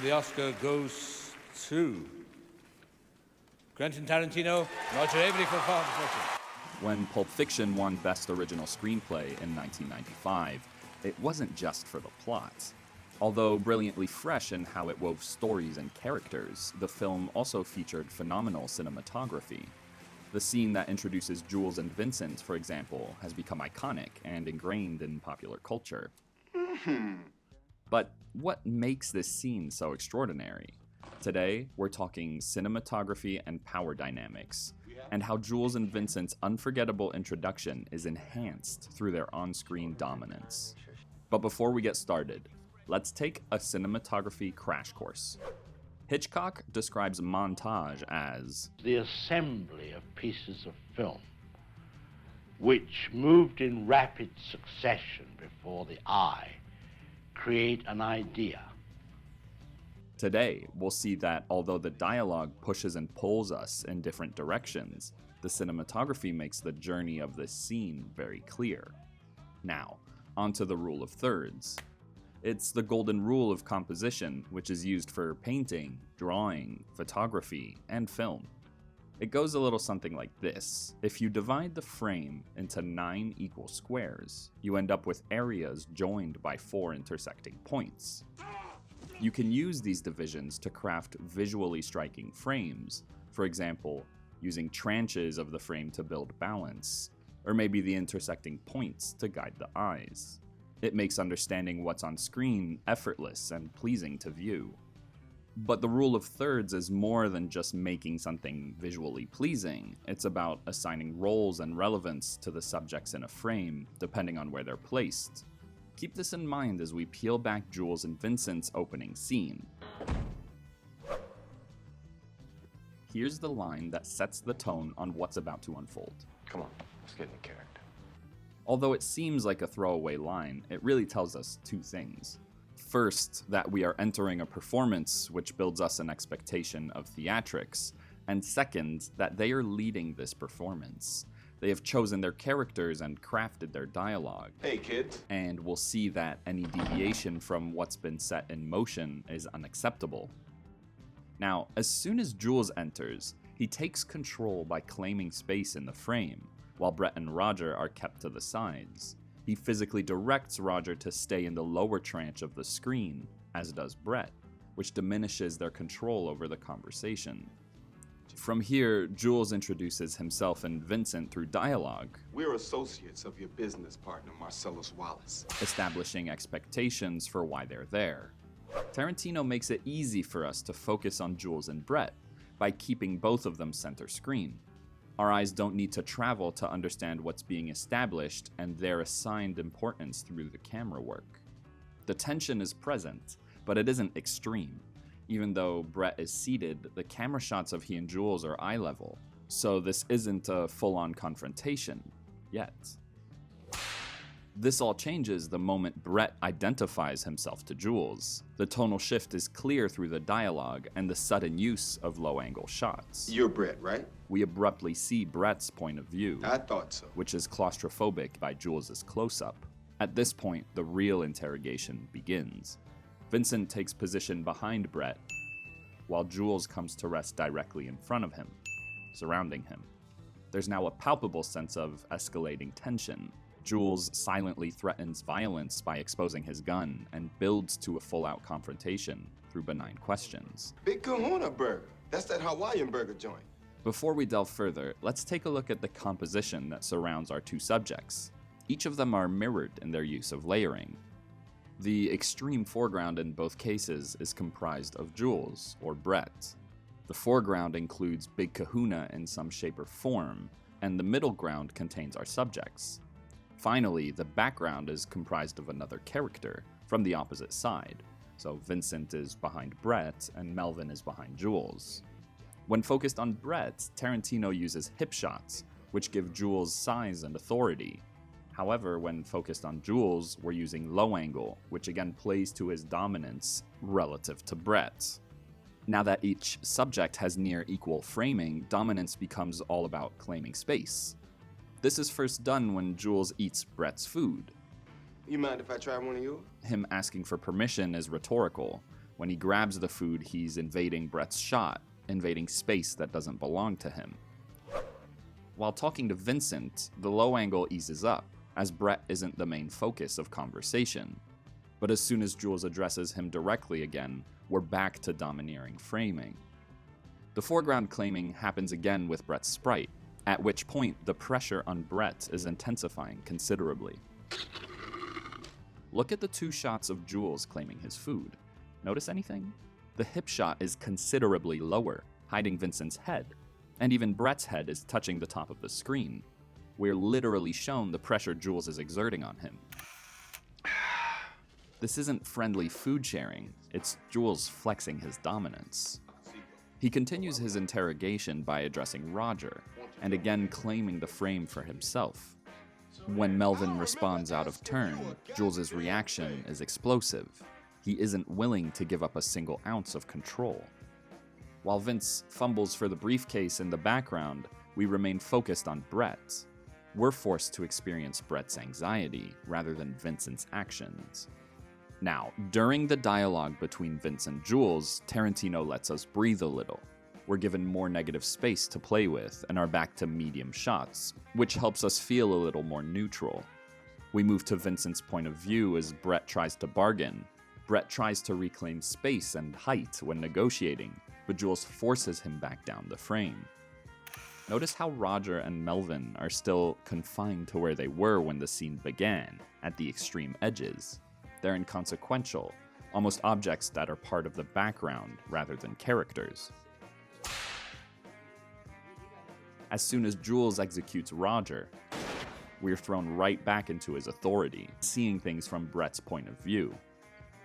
the Oscar goes to Quentin Tarantino, Roger Avary for Pulp Fiction. When Pulp Fiction won Best Original Screenplay in 1995, it wasn't just for the plot. Although brilliantly fresh in how it wove stories and characters, the film also featured phenomenal cinematography. The scene that introduces Jules and Vincent, for example, has become iconic and ingrained in popular culture. But what makes this scene so extraordinary? Today, we're talking cinematography and power dynamics, and how Jules and Vincent's unforgettable introduction is enhanced through their on-screen dominance. But before we get started, let's take a cinematography crash course. Hitchcock describes montage as the assembly of pieces of film which, moved in rapid succession before the eye, create an idea. Today, we'll see that although the dialogue pushes and pulls us in different directions, the cinematography makes the journey of this scene very clear. Now, onto the rule of thirds. It's the golden rule of composition, which is used for painting, drawing, photography, and film. It goes a little something like this. If you divide the frame into 9 equal squares, you end up with areas joined by 4 intersecting points. You can use these divisions to craft visually striking frames, for example, using tranches of the frame to build balance, or maybe the intersecting points to guide the eyes. It makes understanding what's on screen effortless and pleasing to view. But the rule of thirds is more than just making something visually pleasing. It's about assigning roles and relevance to the subjects in a frame, depending on where they're placed. Keep this in mind as we peel back Jules and Vincent's opening scene. Here's the line that sets the tone on what's about to unfold. Come on, let's get in character. Although it seems like a throwaway line, it really tells us 2 things. First, that we are entering a performance which builds us an expectation of theatrics, and second, that they are leading this performance. They have chosen their characters and crafted their dialogue. Hey, kids. And we'll see that any deviation from what's been set in motion is unacceptable. Now, as soon as Jules enters, he takes control by claiming space in the frame, while Brett and Roger are kept to the sides. He physically directs Roger to stay in the lower tranche of the screen, as does Brett, which diminishes their control over the conversation. From here, Jules introduces himself and Vincent through dialogue. We're associates of your business partner, Marcellus Wallace. Establishing expectations for why they're there. Tarantino makes it easy for us to focus on Jules and Brett by keeping both of them center screen. Our eyes don't need to travel to understand what's being established, and they're assigned importance through the camera work. The tension is present, but it isn't extreme. Even though Brett is seated, the camera shots of he and Jules are eye level, so this isn't a full-on confrontation yet. This all changes the moment Brett identifies himself to Jules. The tonal shift is clear through the dialogue and the sudden use of low-angle shots. You're Brett, right? We abruptly see Brett's point of view, I thought so. which is claustrophobic by Jules' close-up. At this point, the real interrogation begins. Vincent takes position behind Brett, while Jules comes to rest directly in front of him, surrounding him. There's now a palpable sense of escalating tension. Jules silently threatens violence by exposing his gun and builds to a full-out confrontation through benign questions. Big Kahuna burger. That's that Hawaiian burger joint. Before we delve further, let's take a look at the composition that surrounds our 2 subjects. Each of them are mirrored in their use of layering. The extreme foreground in both cases is comprised of Jules, or Brett. The foreground includes Big Kahuna in some shape or form, and the middle ground contains our subjects. Finally, the background is comprised of another character from the opposite side, so Vincent is behind Brett and Melvin is behind Jules. When focused on Brett, Tarantino uses hip shots, which give Jules size and authority. However, when focused on Jules, we're using low angle, which again plays to his dominance relative to Brett. Now that each subject has near equal framing, dominance becomes all about claiming space. This is first done when Jules eats Brett's food. You mind if I try one of yours? Him asking for permission is rhetorical. When he grabs the food, he's invading Brett's shot, invading space that doesn't belong to him. While talking to Vincent, the low angle eases up, as Brett isn't the main focus of conversation. But as soon as Jules addresses him directly again, we're back to domineering framing. The foreground claiming happens again with Brett's sprite, at which point the pressure on Brett is intensifying considerably. Look at the two shots of Jules claiming his food. Notice anything? The hip shot is considerably lower, hiding Vincent's head, and even Brett's head is touching the top of the screen. We're literally shown the pressure Jules is exerting on him. This isn't friendly food sharing, it's Jules flexing his dominance. He continues his interrogation by addressing Roger, and again claiming the frame for himself. When Melvin responds out of turn, Jules' reaction is explosive. He isn't willing to give up a single ounce of control. While Vince fumbles for the briefcase in the background, we remain focused on Brett. We're forced to experience Brett's anxiety rather than Vincent's actions. Now, during the dialogue between Vince and Jules, Tarantino lets us breathe a little. We're given more negative space to play with and are back to medium shots, which helps us feel a little more neutral. We move to Vincent's point of view as Brett tries to bargain. Brett tries to reclaim space and height when negotiating, but Jules forces him back down the frame. Notice how Roger and Melvin are still confined to where they were when the scene began, at the extreme edges. They're inconsequential, almost objects that are part of the background rather than characters. As soon as Jules executes Roger, we're thrown right back into his authority, seeing things from Brett's point of view.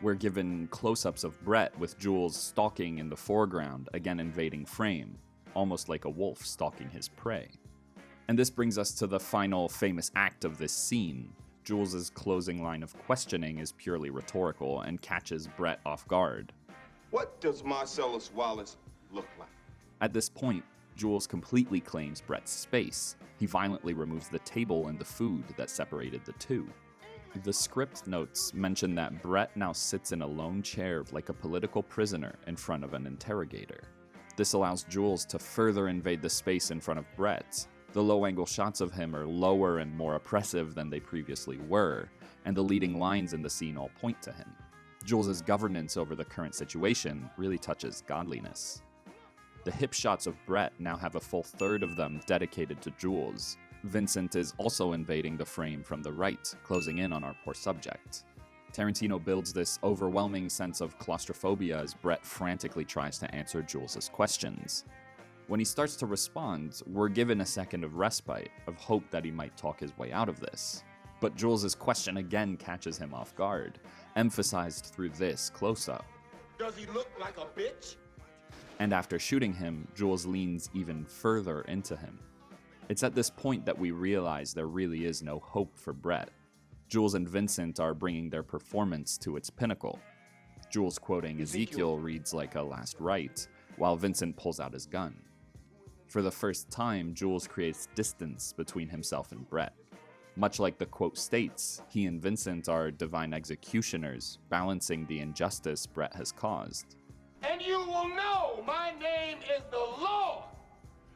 We're given close-ups of Brett with Jules stalking in the foreground, again invading frame, almost like a wolf stalking his prey. And this brings us to the final famous act of this scene. Jules' closing line of questioning is purely rhetorical and catches Brett off guard. What does Marcellus Wallace look like? At this point, Jules completely claims Brett's space. He violently removes the table and the food that separated the two. The script notes mention that Brett now sits in a lone chair like a political prisoner in front of an interrogator. This allows Jules to further invade the space in front of Brett. The low-angle shots of him are lower and more oppressive than they previously were, and the leading lines in the scene all point to him. Jules' governance over the current situation really touches godliness. The hip shots of Brett now have a full third of them dedicated to Jules. Vincent is also invading the frame from the right, closing in on our poor subject. Tarantino builds this overwhelming sense of claustrophobia as Brett frantically tries to answer Jules' questions. When he starts to respond, we're given a second of respite, of hope that he might talk his way out of this. But Jules' question again catches him off guard, emphasized through this close-up. Does he look like a bitch? And after shooting him, Jules leans even further into him. It's at this point that we realize there really is no hope for Brett. Jules and Vincent are bringing their performance to its pinnacle. Jules quoting Ezekiel reads like a last rite, while Vincent pulls out his gun. For the first time, Jules creates distance between himself and Brett. Much like the quote states, he and Vincent are divine executioners, balancing the injustice Brett has caused. And you will know my name is the Lord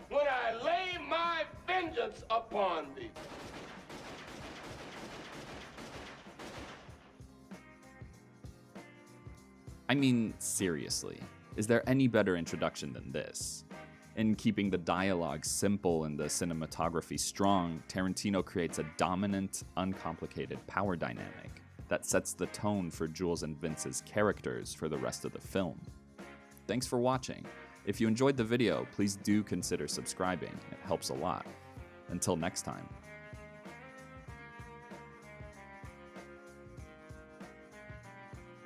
when I lay my vengeance upon thee. I mean, seriously, is there any better introduction than this? In keeping the dialogue simple and the cinematography strong, Tarantino creates a dominant, uncomplicated power dynamic that sets the tone for Jules and Vince's characters for the rest of the film. Thanks for watching. If you enjoyed the video, please do consider subscribing. It helps a lot. Until next time.